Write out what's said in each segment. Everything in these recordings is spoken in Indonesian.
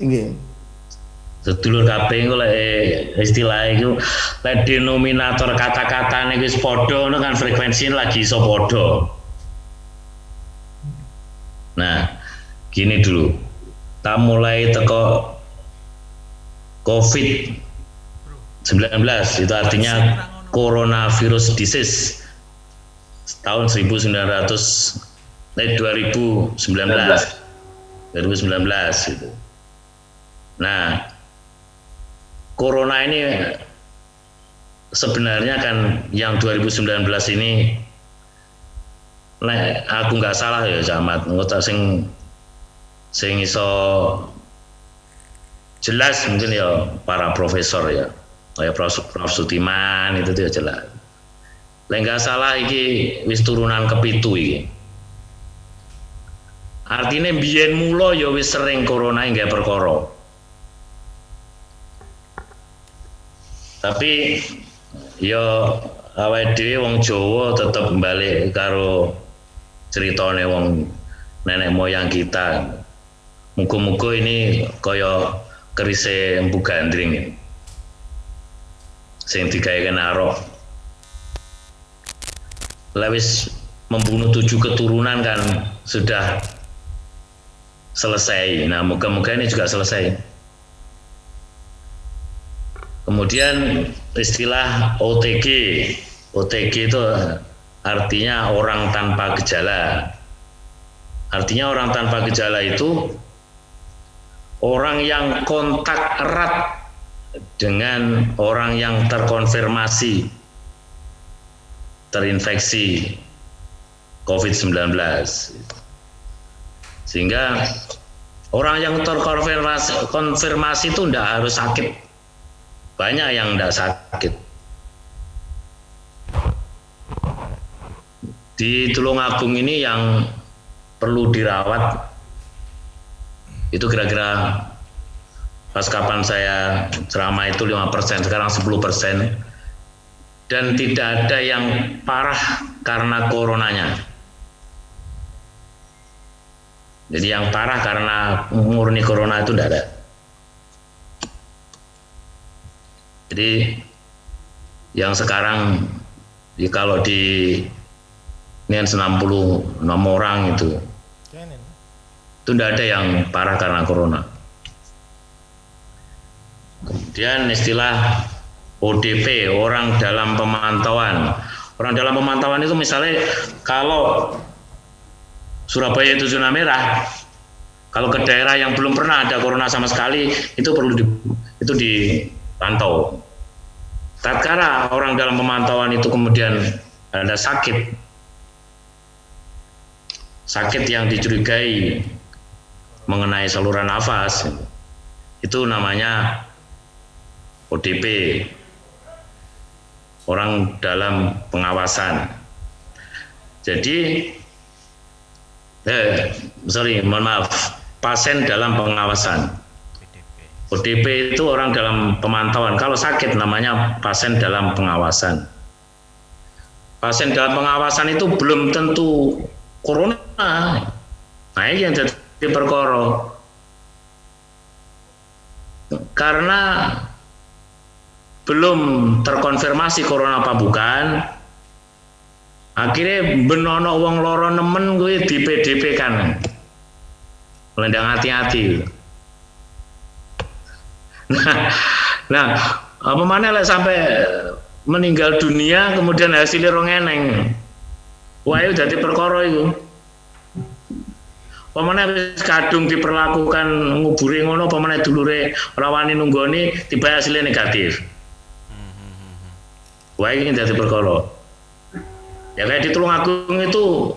Nggih. Sedulur kabeh engko lek istilah iku lek denominator kata-katane wis padha ngono kan frekuensinya lagi iso padha. Nah, gini dulu. Tak mulai teko COVID-19 itu artinya coronavirus disease tahun 2019 gitu. Nah, corona ini sebenarnya kan yang 2019 ini aku nggak salah ya Camat, ngotak sing iso jelas mungkin ya para profesor ya, kayak Prof Sutiman itu dia jelas. Lek nggak salah iki wis turunan kepitu iki. Artinya biyen mulo ya wis sering corona nggak perkara. Tapi ya awake dhewe wong Jawa tetep balik karo ceritane wong nenek moyang kita. Muga-muga ini kaya kerise Empu Gandring sing digawe kenarok. Lewis membunuh 7 keturunan kan sudah selesai. Nah, moga-moga ini juga selesai. Kemudian istilah OTG. OTG itu artinya orang tanpa gejala. Artinya orang tanpa gejala itu orang yang kontak erat dengan orang yang terkonfirmasi terinfeksi COVID-19. Sehingga orang yang terkonfirmasi itu tidak harus sakit. Banyak yang tidak sakit. Di Tulungagung ini yang perlu dirawat itu kira-kira pas kapan saya ceramah itu 5%, sekarang 10%, dan tidak ada yang parah karena coronanya. Jadi yang parah karena murni corona itu tidak ada. Jadi yang sekarang kalau di ini 66 orang itu tidak ada yang parah karena corona. Kemudian istilah ODP, orang dalam pemantauan. Orang dalam pemantauan itu misalnya kalau Surabaya itu zona merah, kalau ke daerah yang belum pernah ada corona sama sekali itu perlu dipantau. Tatkala orang dalam pemantauan itu kemudian ada sakit yang dicurigai mengenai saluran nafas, itu namanya ODP, orang dalam pengawasan. Jadi mohon maaf, pasien dalam pengawasan. ODP itu orang dalam pemantauan. Kalau sakit namanya pasien dalam pengawasan. Pasien dalam pengawasan itu belum tentu corona. Nah, ini yang jadi perkara. Karena belum terkonfirmasi corona apa bukan, akhirnya benono wong loro nemen gue di PDP kan. Melendang hati-hati. Nah, apa mana lah sampai meninggal dunia kemudian hasilnya rong eneng. Wah, itu jadi perkara itu. Pemane wis kadung diperlakukan nguburi ngono, pemane dulure ora wani nunggoni tiba hasilnya negatif. Wah, ini jadi perkara. Ya kayak di Tulungagung itu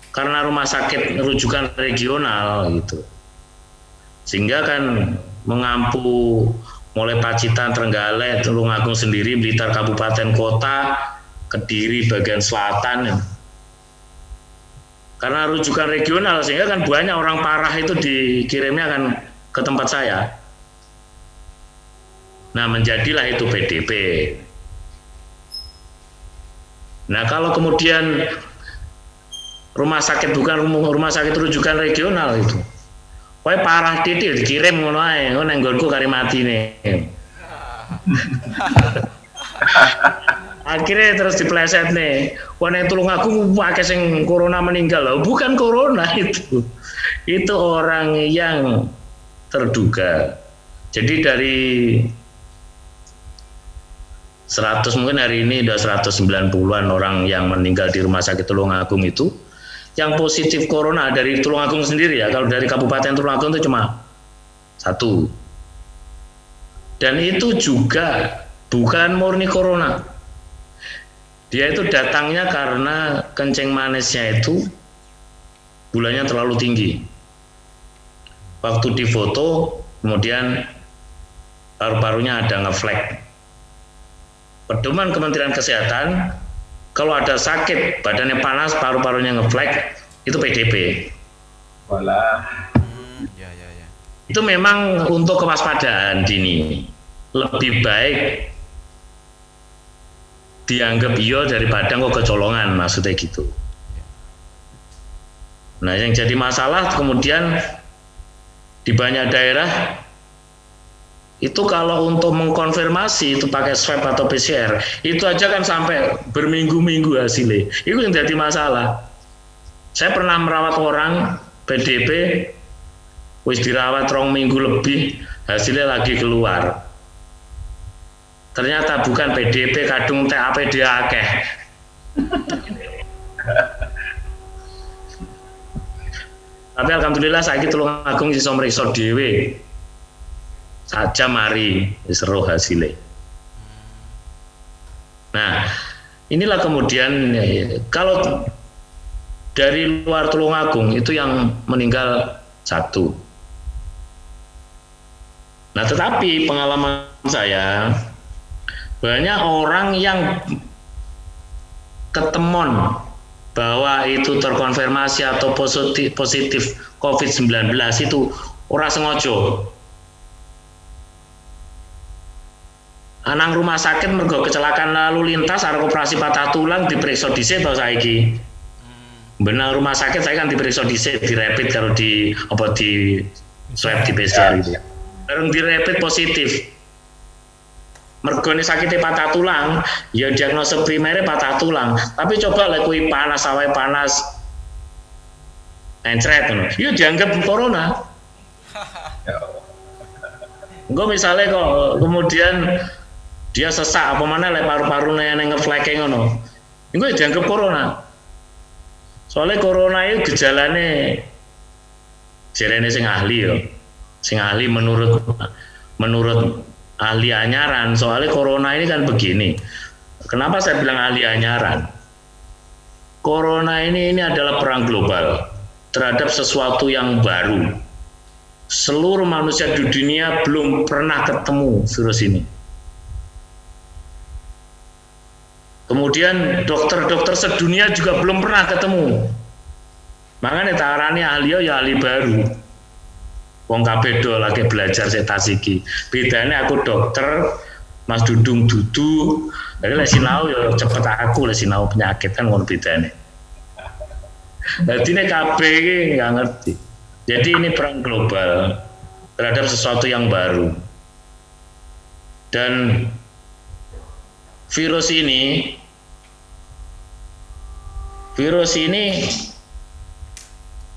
karena rumah sakit rujukan regional gitu. Sehingga kan mengampu mulai Pacitan, Trenggalek, Tulungagung sendiri, Blitar kabupaten kota, Kediri bagian selatan. Karena rujukan regional sehingga kan banyak orang parah itu dikirimnya kan ke tempat saya. Nah, menjadilah itu PDP. Nah, kalau kemudian rumah sakit bukan rumah sakit rujukan regional itu, Kowe parah titik dikirim ngono ae, ngono nang nggonku kari matine. Akhirnya terus dipleset nih, wane tulung aku pakai sing corona meninggal loh, bukan corona itu orang yang terduga. Jadi dari 100 mungkin hari ini udah 190-an orang yang meninggal di Rumah Sakit Tulungagung itu, yang positif corona dari Tulungagung sendiri ya, kalau dari Kabupaten Tulungagung itu cuma 1. Dan itu juga bukan murni corona. Dia itu datangnya karena kencing manisnya itu gulanya terlalu tinggi. Waktu difoto, kemudian paru-parunya ada ngeflek. Pedoman Kementerian Kesehatan, kalau ada sakit, badannya panas, paru-parunya ngeflek, itu PDP. Walah. Ya. Itu memang untuk kewaspadaan dini. Lebih baik dianggap iya daripada kok kecolongan, maksudnya gitu. Nah, yang jadi masalah kemudian di banyak daerah itu kalau untuk mengkonfirmasi itu pakai swab atau PCR, itu aja kan sampai berminggu-minggu hasilnya. Itu yang jadi masalah. Saya pernah merawat orang PDP, wis dirawat 2 minggu lebih, hasilnya lagi keluar. Ternyata bukan PDP, kadung TAPD akeh. Tapi alhamdulillah saiki Tulungagung iso mriksa dhewe. Saja mari seru hasilnya. Nah, inilah kemudian kalau dari luar Tulungagung itu yang meninggal 1. Nah, tetapi pengalaman saya banyak orang yang ketemon bahwa itu terkonfirmasi atau positif COVID-19 itu ora sengaja. Anang rumah sakit mergo kecelakaan lalu lintas arep operasi patah tulang diperiksa dhisik to saiki. Benang rumah sakit saya kan diperiksa dhisik, di rapid kalau di swab di PCR gitu. Bareng di rapid positif. Mergone sakitnya patah tulang, ya diagnosa primernya patah tulang. Tapi coba lek kuwi panas, awake panas, encret ngono. Ya dianggap corona. Engko misalnya kok kemudian dia sesak apa mana lek paru-parune yang ngefleke ngono. Engko dianggap corona. Soalnya corona itu gejalane jerene sing ahli ya. Sing ahli menurut ahli anyaran, soalnya corona ini kan begini. Kenapa saya bilang ahli anyaran? Corona ini adalah perang global terhadap sesuatu yang baru. Seluruh manusia di dunia belum pernah ketemu virus ini. Kemudian dokter-dokter sedunia juga belum pernah ketemu. Makanya tarane ahli ya ahli baru. Wong kabeh do lagi belajar setas iki. Bedane aku dokter, Mas Dudung dudu. Jadi lek sinau ya cepet aku lek sinau penyakit kan ngono bedane. Dadi nek kabeh iki enggak ngerti. Jadi ini perang global terhadap sesuatu yang baru. Dan virus ini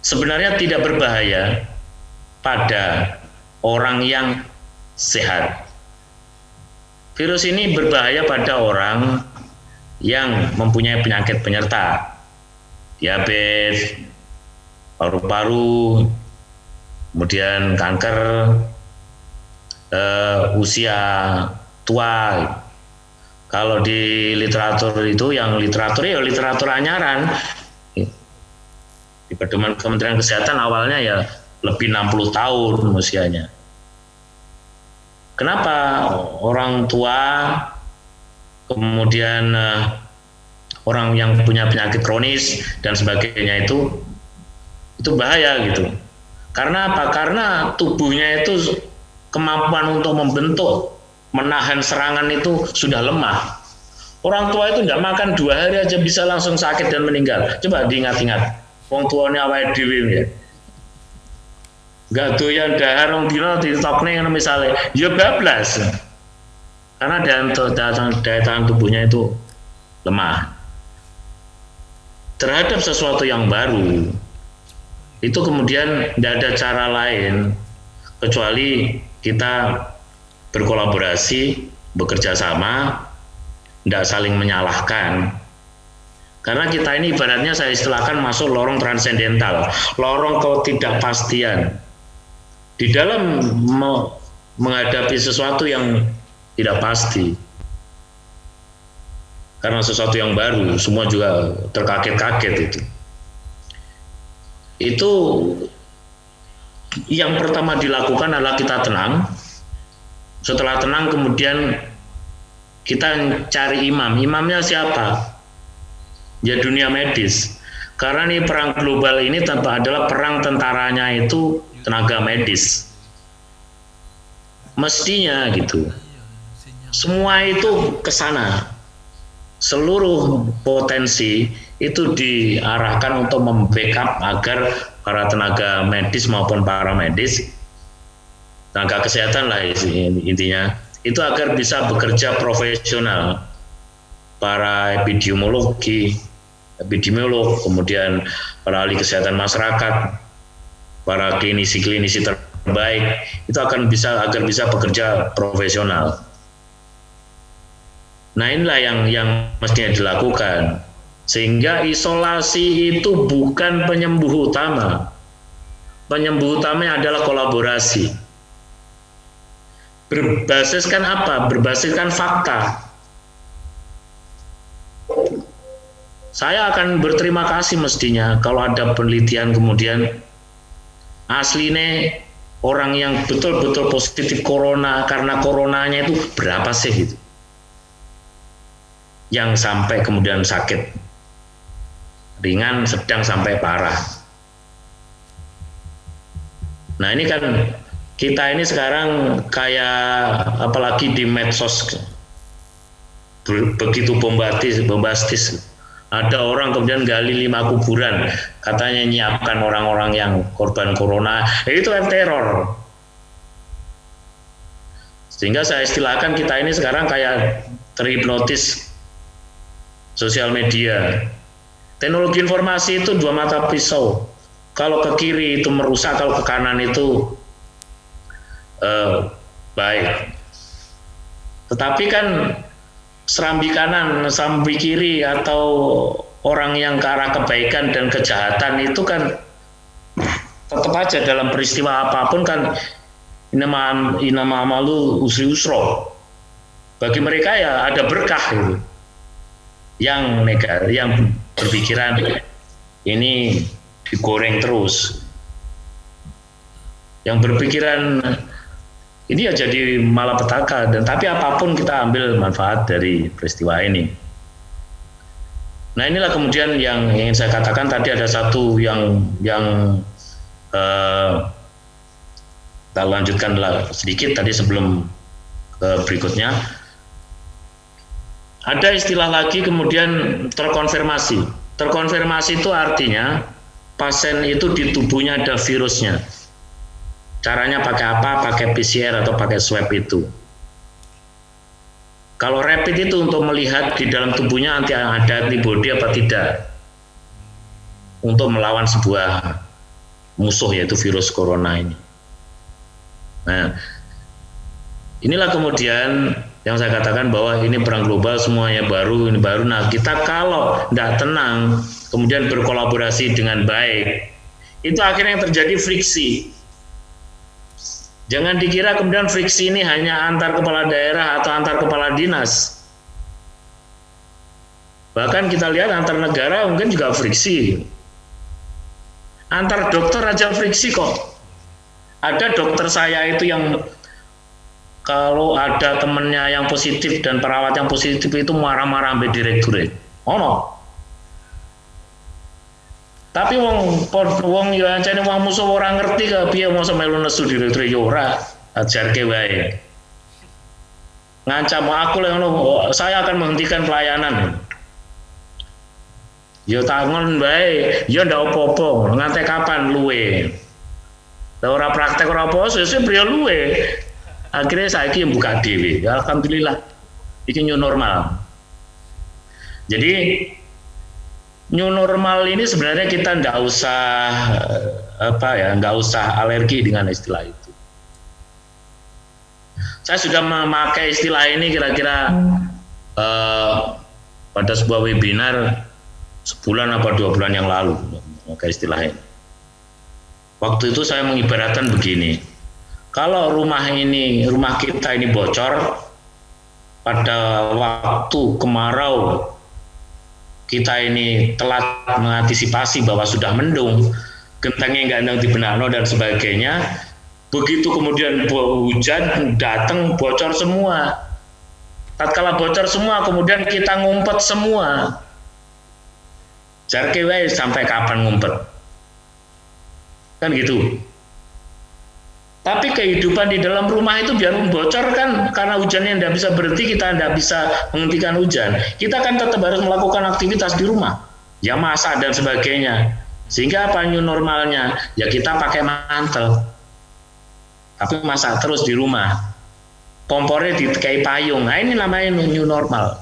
sebenarnya tidak berbahaya pada orang yang sehat. Virus ini berbahaya pada orang yang mempunyai penyakit penyerta, diabetes, paru-paru, kemudian kanker, usia tua. Kalau di literatur itu, yang literatur ya literatur anyaran, di pedoman Kementerian Kesehatan awalnya ya lebih 60 tahun usianya. Kenapa orang tua, kemudian orang yang punya penyakit kronis dan sebagainya itu bahaya gitu. Karena apa? Karena tubuhnya itu kemampuan untuk membentuk, menahan serangan itu sudah lemah. Orang tua itu tidak makan 2 hari aja bisa langsung sakit dan meninggal. Coba diingat-ingat. Wong tuane awake dhewe ya. nggak doyan dahar rong dina ditokne ngono misale, ya bablas. Karena daya tahan tubuhnya itu lemah. Terhadap sesuatu yang baru, itu kemudian tidak ada cara lain kecuali kita berkolaborasi, bekerja sama, tidak saling menyalahkan. Karena kita ini ibaratnya saya istilahkan masuk lorong transendental, lorong ketidakpastian. Di dalam menghadapi sesuatu yang tidak pasti. Karena sesuatu yang baru, semua juga terkaget-kaget itu. Itu yang pertama dilakukan adalah kita tenang. Setelah tenang kemudian kita cari imam. Imamnya siapa? Ya dunia medis. Karena ini perang global ini adalah perang tentaranya itu tenaga medis. Mestinya gitu. Semua itu ke sana. Seluruh potensi itu diarahkan untuk membackup agar para tenaga medis maupun paramedis, tenaga kesehatan lah intinya, itu agar bisa bekerja profesional. Para epidemiolog, kemudian para ahli kesehatan masyarakat, para klinisi-klinisi terbaik, itu agar bisa bekerja profesional. Nah inilah yang mestinya dilakukan. Sehingga isolasi itu bukan penyembuh utama. Penyembuh utamanya adalah kolaborasi. Berbasiskan apa? Berbasiskan fakta. Saya akan berterima kasih mestinya kalau ada penelitian kemudian aslinya orang yang betul-betul positif corona karena coronanya itu berapa sih gitu. Yang sampai kemudian sakit ringan, sedang sampai parah. Nah ini kan kita ini sekarang kayak apalagi di medsos begitu bombastis. Ada orang kemudian gali 5 kuburan, katanya nyiapkan orang-orang yang korban corona, itu kan teror. Sehingga saya istilahkan kita ini sekarang kayak terhipnotis sosial media. Teknologi informasi itu 2 mata pisau. Kalau ke kiri itu merusak, kalau ke kanan itu baik. Tetapi kan serambi kanan, serambi kiri atau orang yang ke arah kebaikan dan kejahatan itu kan tetap aja dalam peristiwa apapun kan inama amalu usri usro. Bagi mereka ya ada berkah gitu. Yang negatif, yang berpikiran ini digoreng terus. Yang berpikiran ini ya jadi malapetaka, dan tapi apapun kita ambil manfaat dari peristiwa ini. Nah inilah kemudian yang ingin saya katakan tadi, ada satu yang kita lanjutkan sedikit tadi sebelum berikutnya. Ada istilah lagi kemudian terkonfirmasi. Terkonfirmasi itu artinya pasien itu di tubuhnya ada virusnya. Caranya pakai apa? Pakai PCR atau pakai swab itu. Kalau rapid itu untuk melihat di dalam tubuhnya ada antibody apa tidak untuk melawan sebuah musuh yaitu virus corona ini. Nah, inilah kemudian yang saya katakan bahwa ini perang global, semuanya baru, ini baru. Nah, kita kalau tidak tenang, kemudian berkolaborasi dengan baik, itu akhirnya yang terjadi friksi. Jangan dikira kemudian friksi ini hanya antar kepala daerah atau antar kepala dinas. Bahkan kita lihat antar negara mungkin juga friksi. Antar dokter aja friksi kok. Ada dokter saya itu yang kalau ada temennya yang positif dan perawat yang positif itu marah-marah sampai direktur. Oh no. Tapi wong yo ancene wong musuh ora ngerti ka piye mosok melu nesu direktur yo ora, ajarke wae. Ngancam aku lek ngono, saya akan menghentikan pelayanan. Yo tangon wae, yo ndak apa-apa, nganti kapan luwe. Lah ora praktek ora apa sesuk priyo luwe. Akhirnya saiki buka dhewe. Ya alhamdulillah. Iki new normal. Jadi new normal ini sebenarnya kita nggak usah nggak usah alergi dengan istilah itu. Saya sudah memakai istilah ini kira-kira pada sebuah webinar sebulan apa 2 bulan yang lalu memakai istilah ini. Waktu itu saya mengibaratkan begini, kalau rumah kita ini bocor pada waktu kemarau, kita ini telat mengantisipasi bahwa sudah mendung, gentengnya nggak ada dibenarno dan sebagainya. Begitu kemudian hujan datang bocor semua. Tatkala bocor semua, kemudian kita ngumpet semua. Jarke wae sampai kapan ngumpet? Kan gitu. Tapi kehidupan di dalam rumah itu biar bocor kan, karena hujannya tidak bisa berhenti, kita tidak bisa menghentikan hujan. Kita kan tetap harus melakukan aktivitas di rumah, ya masak dan sebagainya. Sehingga apa new normalnya? Ya kita pakai mantel, tapi masak terus di rumah. Kompornya dikai payung. Nah ini namanya new normal.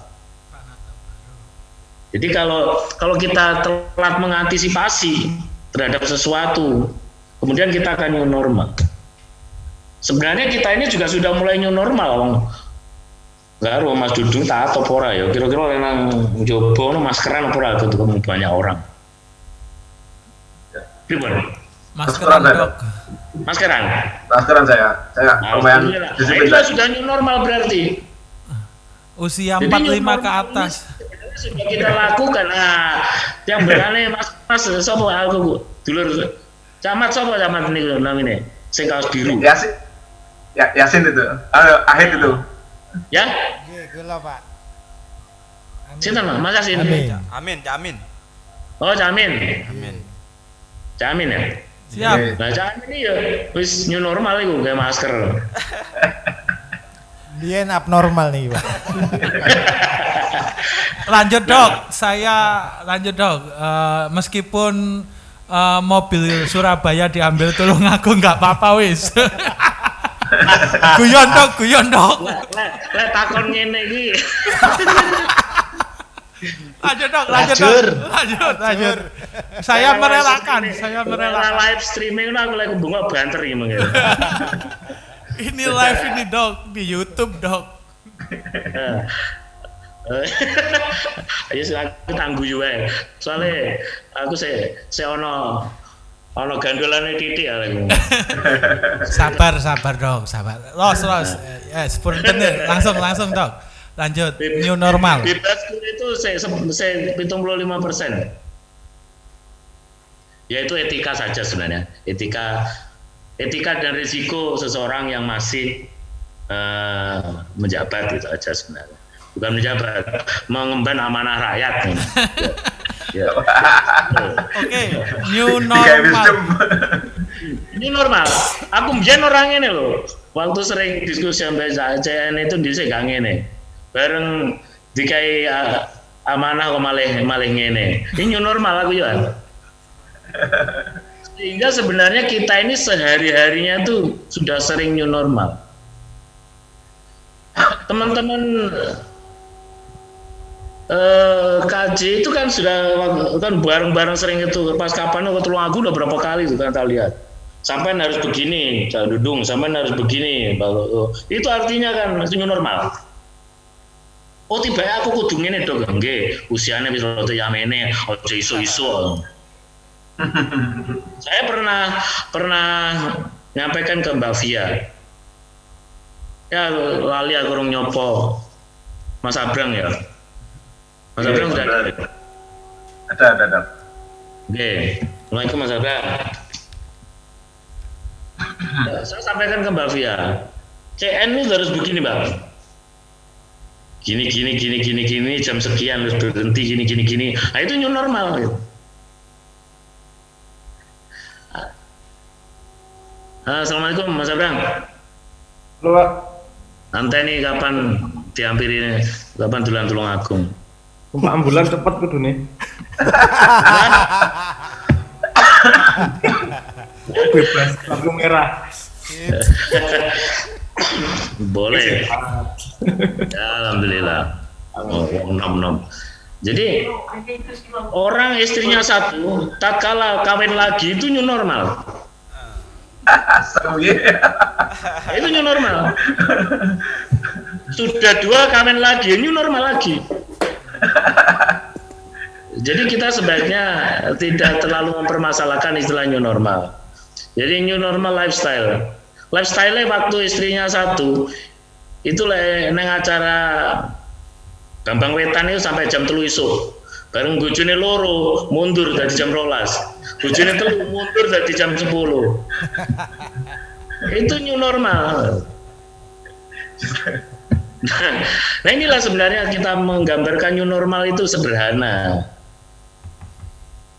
Jadi kalau kita telat mengantisipasi terhadap sesuatu, kemudian kita akan new normal. Sebenarnya kita ini juga sudah mulai new normal, nggak harus Mas Dudung tak atau pora ya. Kira-kira yang jobo maskeran pora ketemu banyak orang. Gimana? Maskeran dok. Maskeran saya lumayan disiplin. Itu sudah new normal berarti. Usia 45 ke atas. Sudah kita lakukan. Nah, yang berani mas sopo aku dulur camat sopo camat ini namanya sing kaos biru. Yasin itu, Ahid itu. Ya? Gula Pak. Sinten Mas Yasin? Amin. Oh, Camin. Amin. Camin ya? Siap. Nah, Camin ini ya wis new normal iku kayak masker. Dia abnormal nih Pak. Lanjut dok, meskipun mobil Surabaya diambil Tulungagung nggak apa-apa wis. Guyon dok. Lek takon ngene iki. Lanjut. Saya merelakan. Live streaming aku lagi bunga banter iki mengene. Ini live ini dok di YouTube dok. Ayo aku tangguh juga. Soalnya aku saya ono gandolane titik ya. Sabar dok, sabar. Los. Punten langsung dok. Lanjut. New normal. Bebasku itu saya 75%. Yaitu etika saja sebenarnya. Etika dan risiko seseorang yang masih menjabat itu aja sebenarnya. Bukan menjabat, mengemban amanah rakyat. Ya. Oke, new normal. New normal. Aku mbiyen orang ini loh. Waktu sering diskusi sampai CN itu dhisik gak ngene. Bareng dikai amanah kok malih ngene. Ini new normal aku ya. Sehingga sebenarnya kita ini sehari-harinya tuh sudah sering new normal. Teman-teman KJ itu kan sudah kan bareng-bareng sering itu pas kapan ke Tulungagung udah berapa kali itu kan kita lihat sampai harus begini Dudung sampai harus begini itu artinya kan new normal. Oh tiba aku kudu ngene dong nggih usiane wis rada yamene aja iso-iso. Saya pernah nyampaikan ke Mbak Via ya lali aku urung nyopo Mas Abrang ya. Mas Abrang sudah ada. Oke, Assalamualaikum Mas Abrang. Saya sampaikan ke Mbak Via, CN itu harus begini Mbak. Gini, jam sekian harus berhenti, gini. Nah itu new normal. Gitu. Assalamualaikum Mas Abrang. Halo Pak. Nanti nih kapan dihampiri kapan dolan Tulungagung? Numpak ambulan cepet kudu nih. bebas lampu merah. Boleh. Ya, alhamdulillah. Oh, nom. Jadi orang istrinya satu, tatkala kawin lagi itu new normal. Seru ya. Itu new normal. Sudah 2 kawin lagi, new normal lagi. Jadi kita sebaiknya tidak terlalu mempermasalahkan istilah new normal. Jadi new normal lifestyle. Lifestyle-nya waktu istrinya satu, itu neng acara Gampang Wetan itu sampai jam 3 isuk. Bareng bojone loro mundur dari jam 12. Bojone 3 mundur dari jam 10. Itu new normal. Nah inilah sebenarnya kita menggambarkan new normal itu sederhana.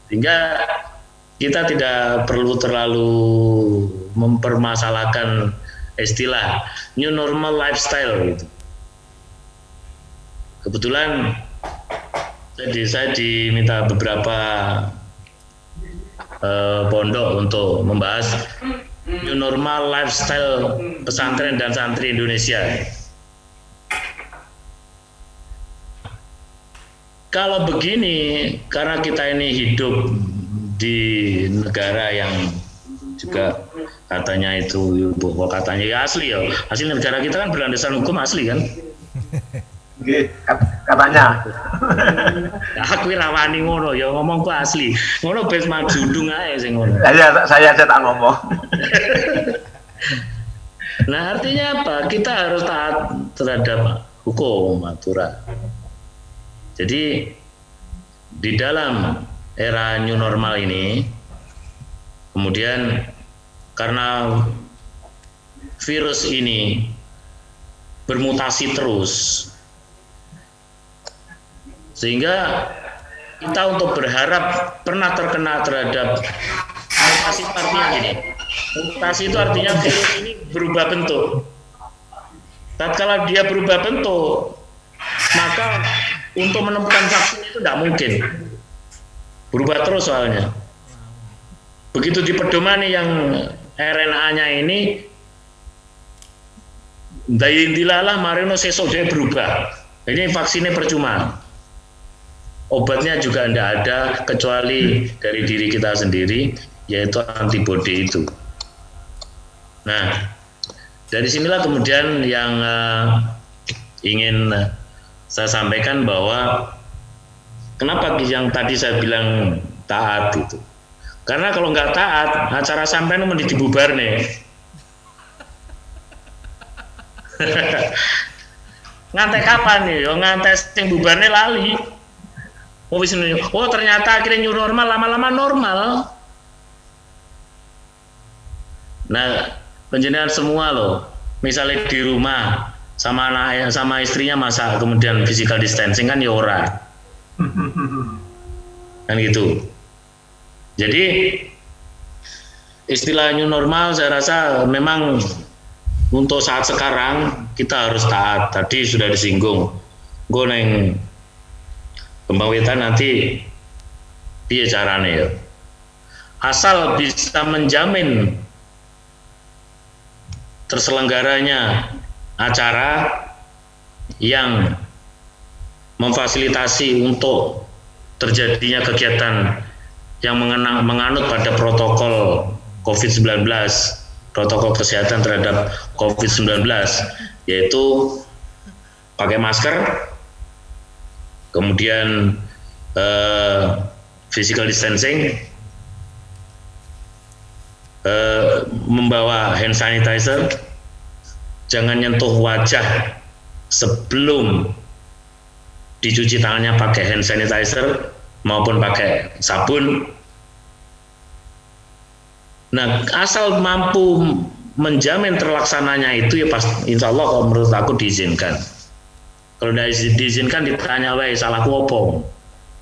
Sehingga kita tidak perlu terlalu mempermasalahkan istilah new normal lifestyle gitu. Kebetulan saya diminta beberapa pondok untuk membahas new normal lifestyle pesantren dan santri Indonesia. Kalau begini, karena kita ini hidup di negara yang juga katanya itu katanya ya asli ya, asli negara kita kan berlandaskan hukum asli kan. Katanya. Aku rawani ngono ya ngomong ku asli. Ngono bes majundung ae sing ngono. Saya aja tak ngomong. Nah, artinya apa? Kita harus taat terhadap hukum aturan. Jadi di dalam era new normal ini kemudian karena virus ini bermutasi terus sehingga kita untuk berharap pernah terkena terhadap mutasi itu artinya gini. Mutasi itu artinya virus ini berubah bentuk. Tatkala dia berubah bentuk, maka untuk menemukan vaksin itu tidak mungkin. Berubah terus soalnya. Begitu dipedomani yang RNA-nya ini, daindilalah marino sesok dia berubah. Ini vaksinnya percuma. Obatnya juga tidak ada kecuali dari diri kita sendiri, yaitu antibodi itu. Nah, dari sinilah kemudian yang ingin saya sampaikan bahwa kenapa yang tadi saya bilang taat itu. Karena kalau nggak taat, acara sampean mesti dibubar nih. Ngantek kapan nih? Yo ngantek sing bubarne lali. Oh ternyata akhirnya new normal, lama-lama normal. Nah, penjenengan semua loh, misalnya di rumah sama anak sama istrinya masak kemudian physical distancing kan ya ora. Kan gitu. Jadi istilah new normal saya rasa memang untuk saat sekarang kita harus taat. Tadi sudah disinggung. Gue neng Kembang Wetan nanti piye carane ya. Asal bisa menjamin terselenggaranya acara yang memfasilitasi untuk terjadinya kegiatan yang menganut pada protokol COVID-19, protokol kesehatan terhadap COVID-19, yaitu pakai masker, kemudian physical distancing, membawa hand sanitizer, jangan nyentuh wajah sebelum dicuci tangannya pakai hand sanitizer maupun pakai sabun. Nah, asal mampu menjamin terlaksananya itu ya pasti insya Allah kalau menurut aku diizinkan. Kalau tidak diizinkan ditanya wae salahku opo.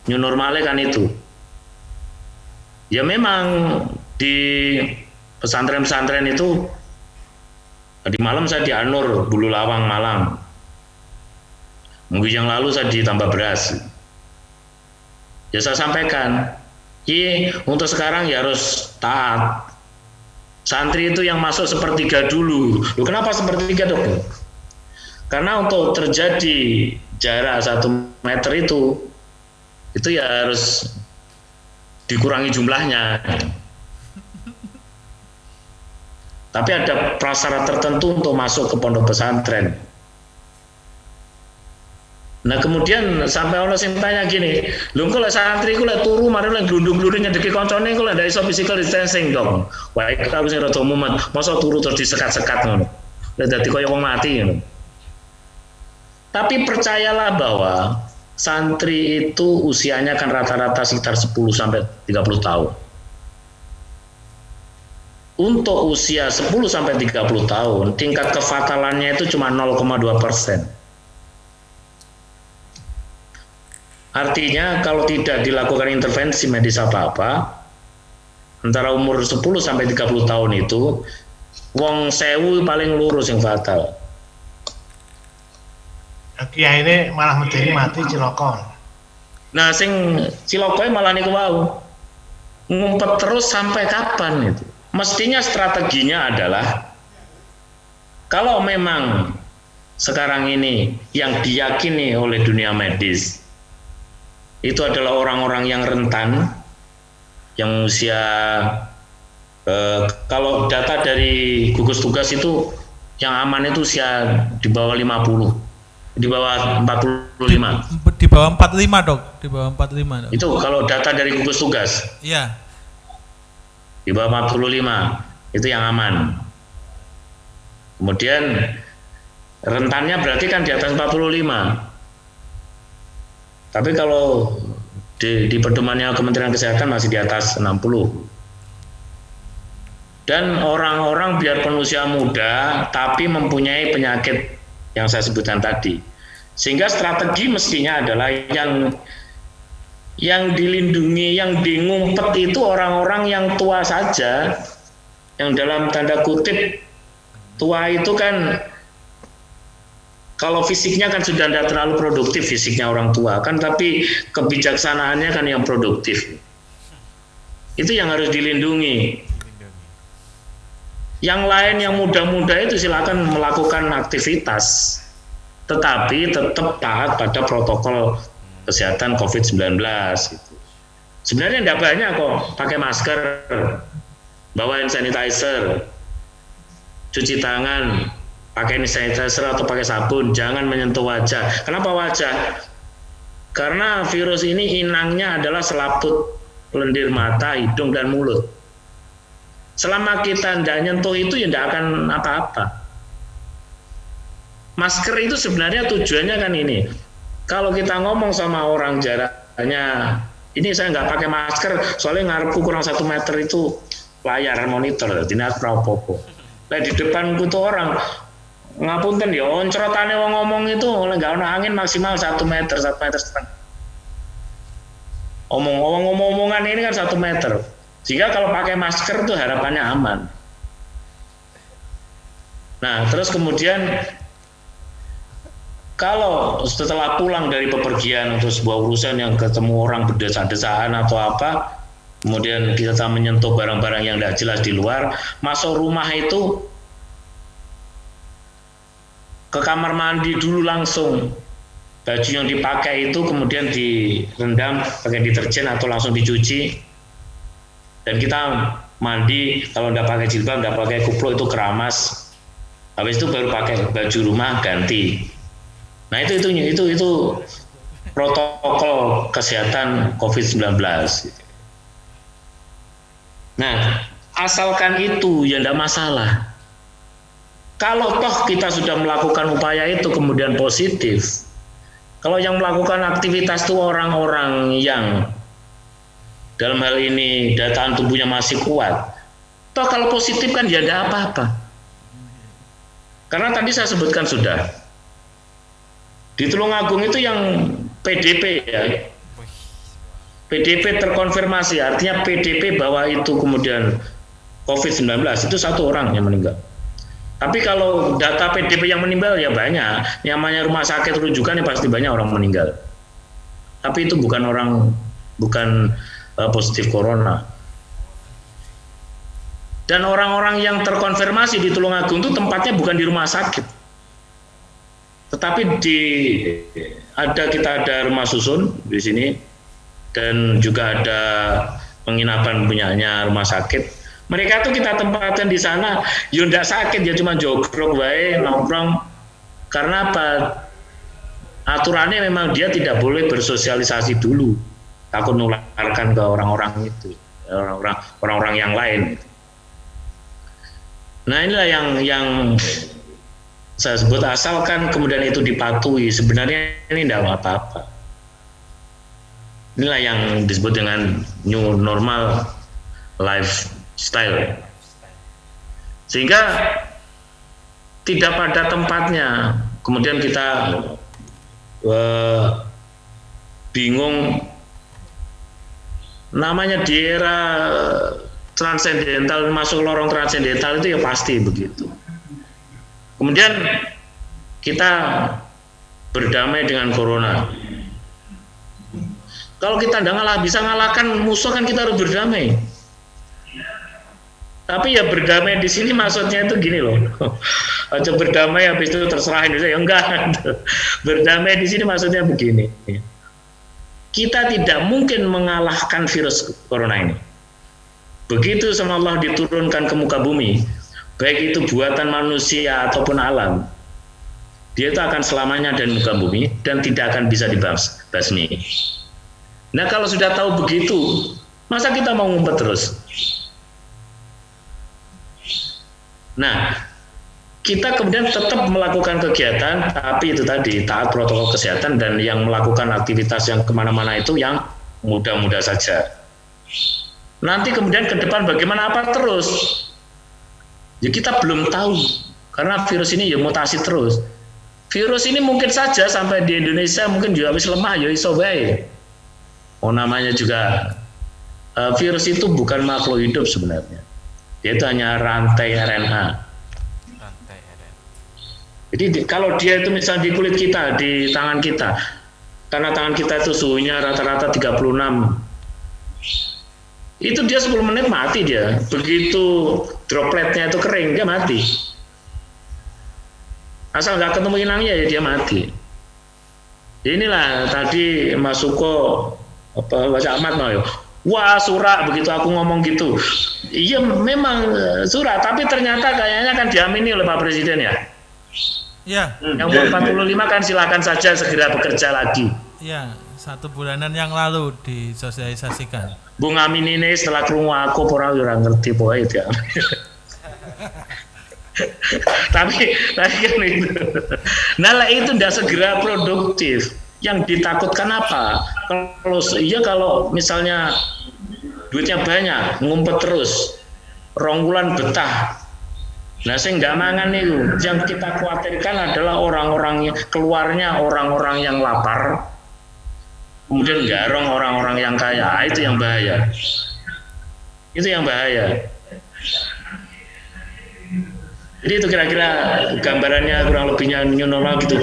New normalnya kan itu. Ya memang di pesantren-pesantren itu tadi malam saya di Anur, Bulu Lawang, Malang. Minggu yang lalu saya ditambah beras. Ya saya sampaikan, untuk sekarang ya harus taat. santri itu yang masuk sepertiga dulu. Loh, kenapa sepertiga, Dok? Karena untuk terjadi jarak 1 meter itu ya harus dikurangi jumlahnya. Tapi ada prasyarat tertentu untuk masuk ke pondok pesantren. Nah kemudian sampai ono sing tanya gini, lho kok lek santri ku lek turu mari lek glundung-glundung nyedeki koncone kok lek ndak iso physical distancing dong. Wae kita sing rada mumet, masa turu terus disekat-sekat ngono. Lek dadi kaya wong mati ngono. Tapi percayalah bahwa santri itu usianya kan rata-rata sekitar 10 sampai 30 tahun. Untuk usia 10 sampai 30 tahun, tingkat kefatalannya itu cuma 0,2%. Artinya kalau tidak dilakukan intervensi medis apa-apa, antara umur 10 sampai 30 tahun itu, wong sewu paling lurus yang fatal. Kiai ini malah medeni mati cilokon. Nah, sing cilokoe malah niku wau. Ngumpet terus sampai kapan itu? Mestinya strateginya adalah kalau memang sekarang ini yang diyakini oleh dunia medis itu adalah orang-orang yang rentan, yang usia kalau data dari gugus tugas itu yang aman itu usia di bawah 50, di bawah 45. Di bawah 45, Dok. Di bawah 45, Dok. Itu kalau data dari gugus tugas. Iya. Di bawah 45 itu yang aman. Kemudian rentannya berarti kan di atas 45. Tapi kalau di pedomannya Kementerian Kesehatan masih di atas 60. Dan orang-orang biarpun usia muda tapi mempunyai penyakit yang saya sebutkan tadi. Sehingga strategi mestinya adalah yang dilindungi, yang ngumpet itu orang-orang yang tua saja, yang dalam tanda kutip tua itu kan kalau fisiknya kan sudah tidak terlalu produktif fisiknya orang tua kan, tapi kebijaksanaannya kan yang produktif. Itu yang harus dilindungi. Yang lain yang muda-muda itu silakan melakukan aktivitas, tetapi tetap taat pada protokol kesehatan COVID-19. Gitu. Sebenarnya tidak banyak kok, pakai masker, bawa hand sanitizer, cuci tangan, pakai hand sanitizer atau pakai sabun, jangan menyentuh wajah. Kenapa wajah? Karena virus ini inangnya adalah selaput lendir mata, hidung, dan mulut. Selama kita tidak nyentuh itu ya tidak akan apa-apa. Masker itu sebenarnya tujuannya kan ini. Kalau kita ngomong sama orang jaraknya, ini saya nggak pakai masker, soalnya ngarepku kurang 1 meter itu layar monitor, tidak apa-apa. Nah di depanku tuh orang, ngapunten ya, oncrotane wong ngomong itu oleh nggak ada angin maksimal 1 meter, 1 meter setengah. Omong-omongan ini kan 1 meter. Sehingga kalau pakai masker tuh harapannya aman. Nah, terus kemudian kalau setelah pulang dari bepergian untuk sebuah urusan yang ketemu orang berdesak-desakan atau apa, kemudian kita menyentuh barang-barang yang tidak jelas di luar, masuk rumah itu ke kamar mandi dulu langsung. Baju yang dipakai itu kemudian direndam pakai deterjen atau langsung dicuci. Dan kita mandi, kalau tidak pakai jilbab, tidak pakai kupluk itu keramas. Habis itu baru pakai baju rumah ganti. Nah itu protokol kesehatan COVID-19. Nah, asalkan itu ya tidak masalah. Kalau toh kita sudah melakukan upaya itu kemudian positif, kalau yang melakukan aktivitas itu orang-orang yang dalam hal ini daya tahan tubuhnya masih kuat, toh kalau positif kan ya tidak apa-apa. Karena tadi saya sebutkan sudah, di Tulungagung itu yang PDP ya, PDP terkonfirmasi, artinya PDP bahwa itu kemudian COVID-19 itu 1 orang yang meninggal. Tapi kalau data PDP yang meninggal ya banyak, namanya rumah sakit rujukan ya pasti banyak orang meninggal. Tapi itu bukan positif corona. Dan orang-orang yang terkonfirmasi di Tulungagung itu tempatnya bukan di rumah sakit, tetapi kita ada rumah susun di sini, dan juga ada penginapan punyanya rumah sakit. Mereka tuh kita tempatkan di sana, ya nggak sakit, ya cuma jogrok wae, nongkrong. Karena apa? Aturannya memang dia tidak boleh bersosialisasi dulu, takut nularkan ke orang-orang itu, orang-orang yang lain. Nah, inilah yang saya sebut, asalkan kemudian itu dipatuhi, sebenarnya ini tidak apa-apa. Inilah yang disebut dengan new normal lifestyle. Sehingga tidak pada tempatnya kemudian kita bingung, namanya di era transendental, masuk lorong transendental itu ya pasti begitu. Kemudian kita berdamai dengan corona. Kalau kita tidak bisa ngalahkan musuh, kan kita harus berdamai. Tapi ya berdamai di sini maksudnya itu gini loh. Aja berdamai habis itu terserah Indonesia, ya enggak. Berdamai di sini maksudnya begini. Kita tidak mungkin mengalahkan virus corona ini. Begitu sama Allah diturunkan ke muka bumi, baik itu buatan manusia ataupun alam, dia itu akan selamanya ada di muka bumi dan tidak akan bisa dibasmi. Nah, kalau sudah tahu begitu, masa kita mau ngumpet terus? Nah, kita kemudian tetap melakukan kegiatan, tapi itu tadi taat protokol kesehatan, dan yang melakukan aktivitas yang kemana-mana itu yang mudah-mudah saja. Nanti kemudian ke depan bagaimana apa terus? Ya kita belum tahu, karena virus ini ya mutasi terus. Virus ini mungkin saja sampai di Indonesia mungkin juga habis lemah, ya iso bae. Oh, namanya juga virus itu bukan makhluk hidup sebenarnya. Dia itu hanya rantai RNA. Jadi kalau dia itu misalnya di kulit kita, di tangan kita, karena tangan kita itu suhunya rata-rata 36, itu dia 10 menit mati dia. Begitu dropletnya itu kering, dia mati. Asal nggak ketemu inangnya ya dia mati. Inilah tadi Mas Suko Baca Ahmad mau, wah surak begitu aku ngomong gitu. Iya memang surak, tapi ternyata kayaknya kan diamini oleh Pak Presiden ya. Iya. Yang umur 45 kan silakan saja segera bekerja lagi. Iya, 1 bulanan yang lalu disosialisasikan. Bung Amin ini setelah krungu aku orang ngerti poe itu ya. tapi kan itu. Nah, itu tidak segera produktif. Yang ditakutkan apa? Kalau misalnya duitnya banyak, ngumpet terus, ronggulan betah. Nah, saya nggak mangan itu. Yang kita khawatirkan adalah orang-orang keluarnya orang-orang yang lapar, kemudian garong orang-orang yang kaya. Itu yang bahaya. Itu yang bahaya. Jadi itu kira-kira gambarannya kurang lebihnya new normal gitu.